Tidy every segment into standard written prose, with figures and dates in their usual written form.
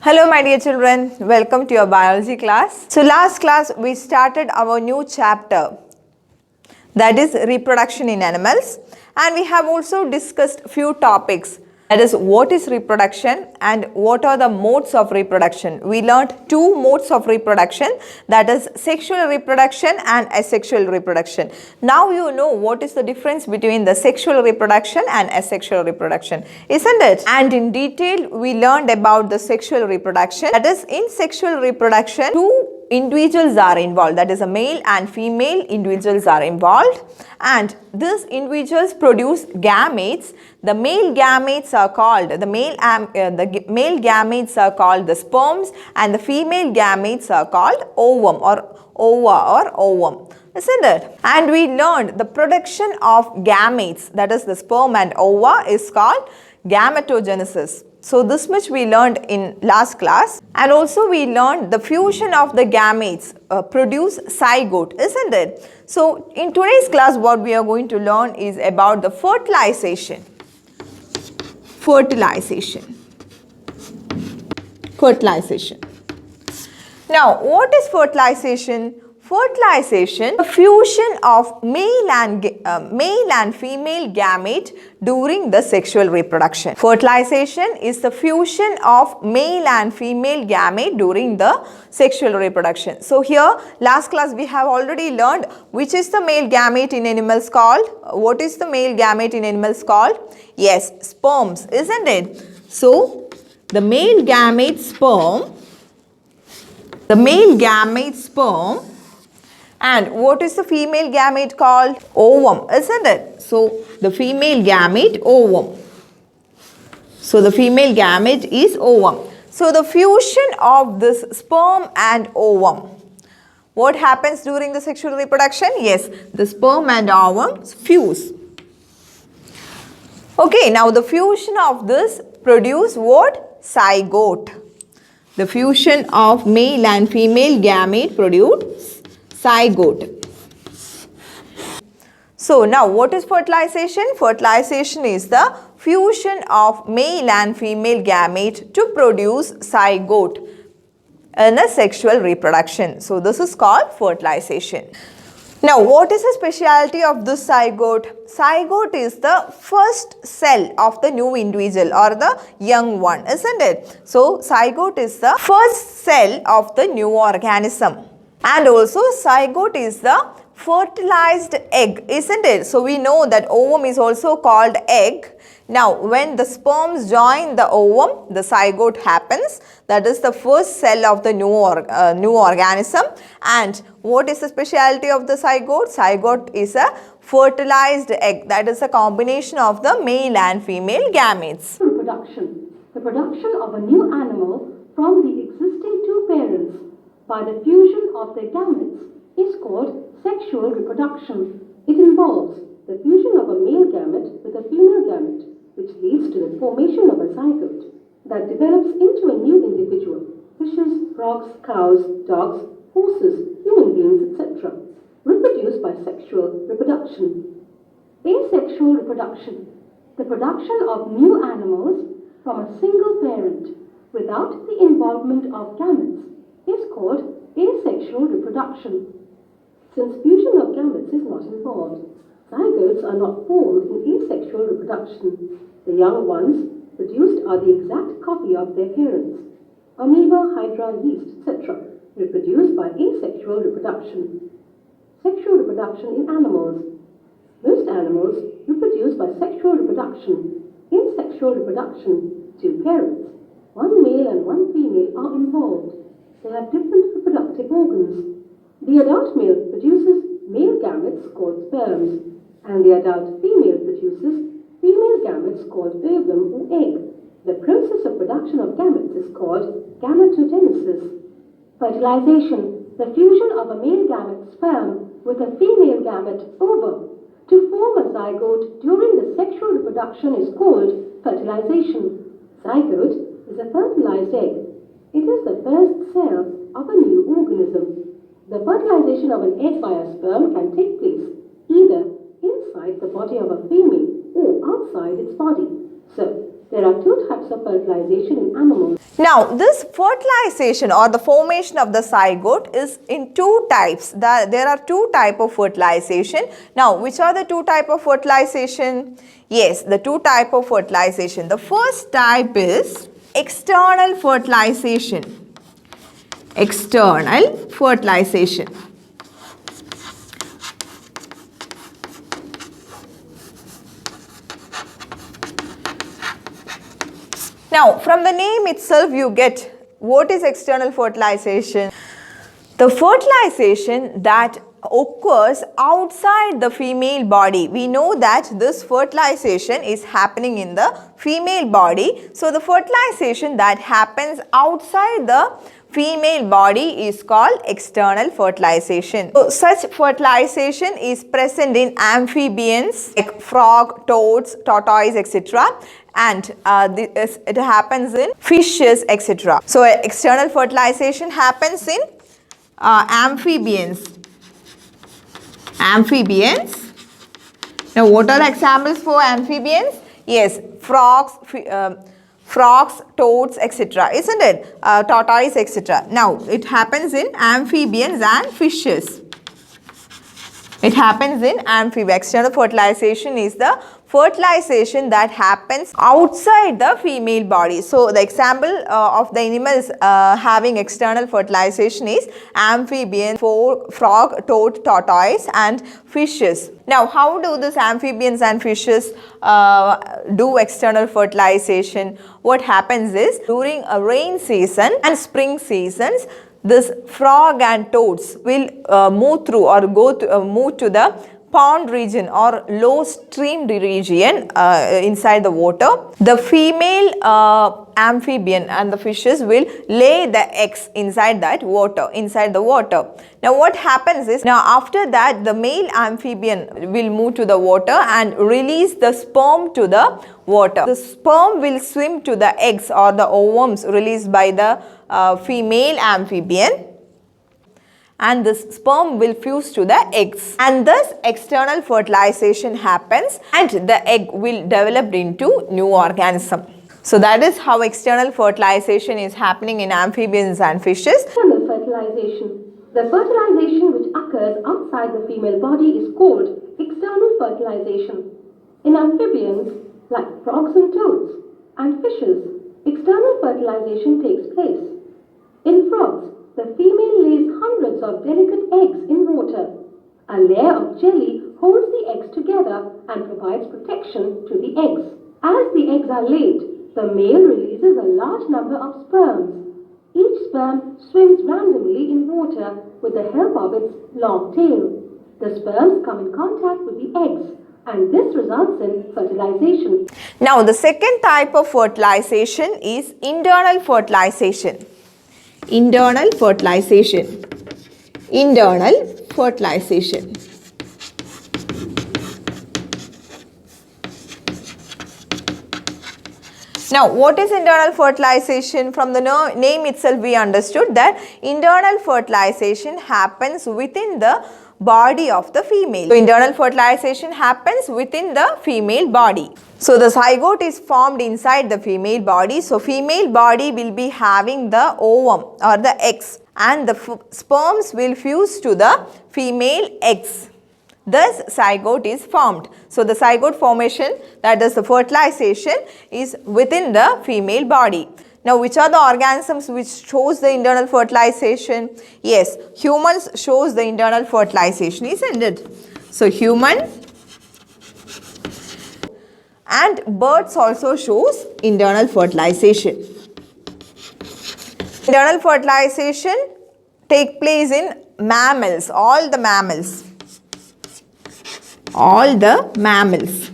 Hello my dear children, welcome to your biology class. So last class we started our new chapter, that is reproduction in animals, and we have also discussed few topics, that is what is reproduction and what are the modes of reproduction. We learnt two modes of reproduction, that is sexual reproduction and asexual reproduction. Now you know what is the difference between the sexual reproduction and asexual reproduction, isn't it? And in detail we learned about the sexual reproduction, that is in sexual reproduction two individuals are involved, that is a male and female individuals are involved, and these individuals produce gametes. The male gametes are called the male gametes are called the sperms, and the female gametes are called ovum or ova or ovum, isn't it? And we learned the production of gametes, that is the sperm and ova, is called gametogenesis. So this much we learned in last class, and also we learned the fusion of the gametes produce zygote, isn't it? So in today's class what we are going to learn is about the fertilization. Now what is fertilization? Fertilization, the fusion of male and female gamete during the sexual reproduction. Fertilization is the fusion of male and female gamete during the sexual reproduction. So here last class we have already learned which is the male gamete in animals called. What is the male gamete in animals called? Yes, sperms, isn't it? So the male gamete sperm, and what is the female gamete called? Ovum, isn't it? So the female gamete ovum. So the female gamete is ovum. So the fusion of this sperm and ovum. What happens during the sexual reproduction? Yes, the sperm and ovum fuse. Okay, now the fusion of this produce what? Zygote. The fusion of male and female gamete produce zygote. So now what is fertilization? Fertilization is the fusion of male and female gamete to produce zygote in a sexual reproduction. So this is called fertilization. Now what is the speciality of this zygote? Zygote is the first cell of the new individual or the young one, isn't it? So zygote is the first cell of the new organism. And also zygote is the fertilized egg, isn't it? So we know that ovum is also called egg. Now when the sperms join the ovum, the zygote happens. That is the first cell of the new organism. And what is the speciality of the zygote? Zygote is a fertilized egg. That is a combination of the male and female gametes. Reproduction. The production of a new animal from the existing two parents by the fusion of their gametes is called sexual reproduction. It involves the fusion of a male gamete with a female gamete, which leads to the formation of a zygote that develops into a new individual. Fishes, frogs, cows, dogs, horses, human beings, etc. reproduce by sexual reproduction. Asexual reproduction. The production of new animals from a single parent without the involvement of gametes is called asexual reproduction. Since fusion of gametes is not involved, zygotes are not formed in asexual reproduction. The young ones produced are the exact copy of their parents. Amoeba, hydra, yeast, etc. reproduce by asexual reproduction. Sexual reproduction in animals. Most animals reproduce by sexual reproduction. In sexual reproduction, two parents, one male and one female, are involved. They have different reproductive organs. The adult male produces male gametes called sperms, and the adult female produces female gametes called ovum or egg. The process of production of gametes is called gametogenesis. Fertilization, the fusion of a male gamete sperm with a female gamete ovum to form a zygote during the sexual reproduction is called fertilization. Zygote is a fertilized egg. It is the first cell of a new organism. The fertilization of an egg by a sperm can take place either inside the body of a female or outside its body. So, There are two types of fertilization in animals. Now, this fertilization or the formation of the zygote is in two types. There are two types of fertilization. Now, which are the two types of fertilization? Yes, the two types of fertilization. The first type is external fertilization. External fertilization. Now, from the name itself, you get what is external fertilization. The fertilization that occurs outside the female body. We know that this fertilization is happening in the female body. So, the fertilization that happens outside the female body is called external fertilization. So, such fertilization is present in amphibians like frog, toads, tortoise, etc. And it happens in fishes, etc. So, external fertilization happens in amphibians. Amphibians. Now, what are the examples for amphibians? Yes, frogs, toads, etc. Isn't it? Tortoise, etc. Now, it happens in amphibians and fishes. It happens in amphibians. External fertilization is the fertilization that happens outside the female body. So, the example of the animals having external fertilization is amphibian, frog, toad, tortoise and fishes. Now, how do these amphibians and fishes do external fertilization? What happens is during a rain season and spring seasons, this frog and toads will move through or move to the pond region or low stream region inside the water. The female amphibian and the fishes will lay the eggs inside the water. Now what happens is, now after that the male amphibian will move to the water and release the sperm to the water. The sperm will swim to the eggs or the ovums released by the female amphibian, and this sperm will fuse to the eggs, and thus external fertilization happens and the egg will develop into new organism. So that is how external fertilization is happening in amphibians and fishes. External fertilization. The fertilization which occurs outside the female body is called external fertilization. In amphibians like frogs and toads and fishes, external fertilization takes place. In frogs, the female lays hundreds of delicate eggs in water. A layer of jelly holds the eggs together and provides protection to the eggs. As the eggs are laid, the male releases a large number of sperms. Each sperm swims randomly in water with the help of its long tail. The sperms come in contact with the eggs, and this results in fertilization. Now, the second type of fertilization is internal fertilization. Internal fertilization. Internal fertilization. Now, what is internal fertilization? From the name itself, we understood that internal fertilization happens within the body of the female. So, internal fertilization happens within the female body. So, the zygote is formed inside the female body. So, female body will be having the ovum or the eggs, and the sperms will fuse to the female eggs. Thus, zygote is formed. So, the zygote formation, that is the fertilization, is within the female body. Now, which are the organisms which shows the internal fertilization? Yes, humans shows the internal fertilization, isn't it? So, human and birds also shows internal fertilization. Internal fertilization take place in mammals, all the mammals. All the mammals.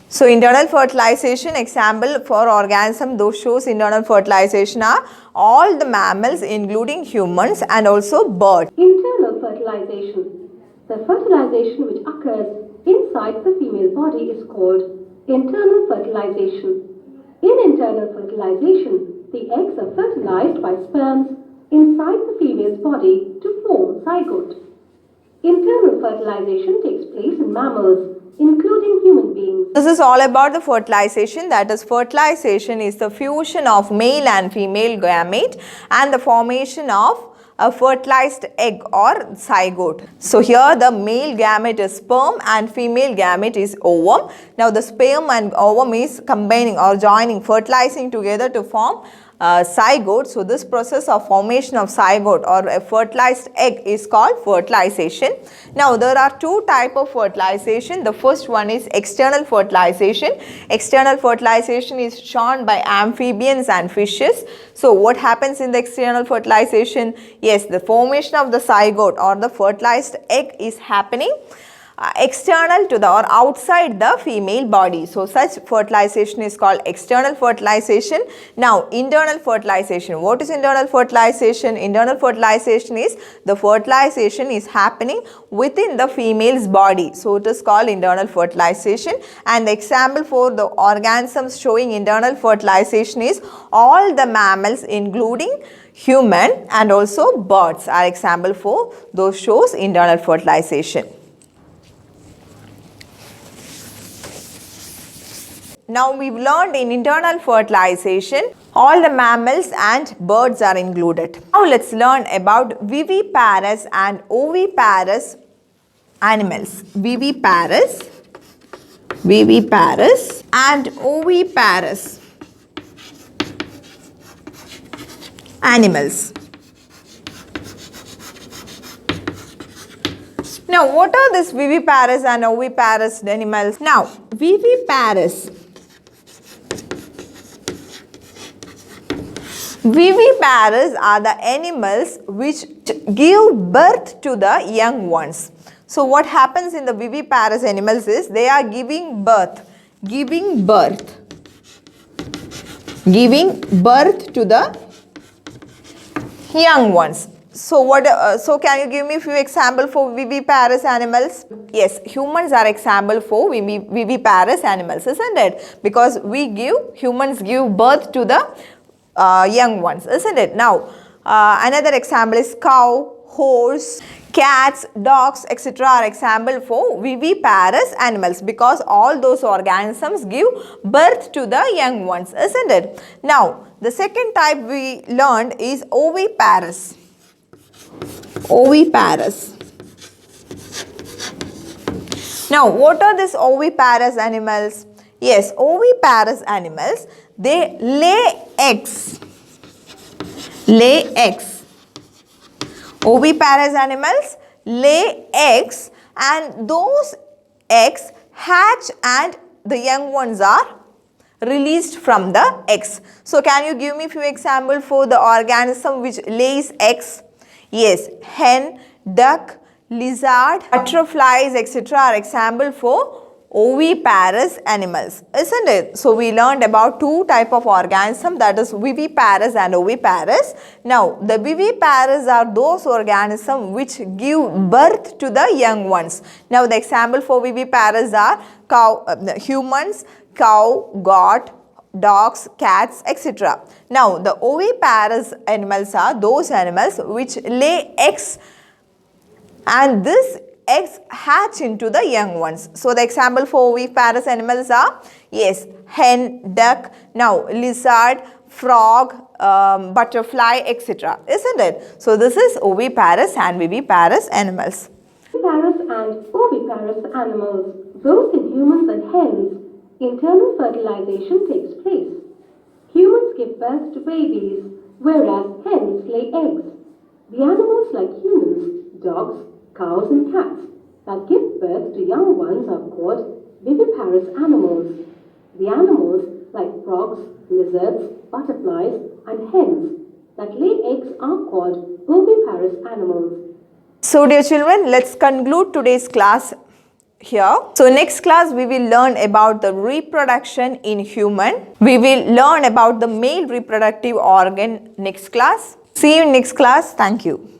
So, internal fertilization, example for organism those shows internal fertilization are all the mammals including humans and also birds. Internal fertilization. The fertilization which occurs inside the female body is called internal fertilization. In internal fertilization, the eggs are fertilized by sperms inside the female's body to form zygote. Internal fertilization takes place in mammals, including human beings. This is all about the fertilization. That is, fertilization is the fusion of male and female gamete and the formation of a fertilized egg or zygote. So here the male gamete is sperm and female gamete is ovum. Now the sperm and ovum is combining or joining, fertilizing together to form zygote. So this process of formation of zygote or a fertilized egg is called fertilization. Now there are two types of fertilization. The first one is external fertilization. External fertilization is shown by amphibians and fishes. So what happens in the external fertilization? Yes, the formation of the zygote or the fertilized egg is happening external to the or outside the female body. So such fertilization is called external fertilization. Now internal fertilization. What is internal fertilization? Internal fertilization is the fertilization is happening within the female's body. So it is called internal fertilization, and the example for the organisms showing internal fertilization is all the mammals including human and also birds are example for those shows internal fertilization. Now we've learned in internal fertilization all the mammals and birds are included. Now let's learn about viviparous and oviparous animals. Viviparous and oviparous animals. Now what are these viviparous and oviparous animals? Now viviparous are the animals which give birth to the young ones. So what happens in the viviparous animals is they are giving birth to the young ones. So can you give me a few examples for viviparous animals? Yes, humans are example for viviparous animals, isn't it? Because humans give birth to the young ones, isn't it? Now another example is cow, horse, cats, dogs, etc. are example for viviparous animals because all those organisms give birth to the young ones, isn't it? Now the second type we learned is oviparous. Now what are these oviparous animals? Yes, oviparous animals, they lay eggs. Oviparous animals lay eggs and those eggs hatch and the young ones are released from the eggs. So can you give me a few examples for the organism which lays eggs? Yes, hen, duck, lizard, butterflies, etc. are example for oviparous animals, isn't it? So we learned about two type of organisms, that is viviparous and oviparous. Now the viviparous are those organisms which give birth to the young ones. Now the example for viviparous are humans, cow, goat, dogs, cats, etc. Now the oviparous animals are those animals which lay eggs and these eggs hatch into the young ones. So the example for oviparous animals are, yes, hen, duck, now lizard, frog, butterfly, etc. Isn't it? So this is oviparous and viviparous animals. Viviparous and oviparous animals, both in humans and hens, internal fertilization takes place. Humans give birth to babies, whereas hens lay eggs. The animals like humans, dogs, cows and cats that give birth to young ones are called viviparous animals. The animals like frogs, lizards, butterflies and hens that lay eggs are called oviparous animals. So dear children, let's conclude today's class here. So next class we will learn about the reproduction in human. We will learn about the male reproductive organ next class. See you in next class. Thank you.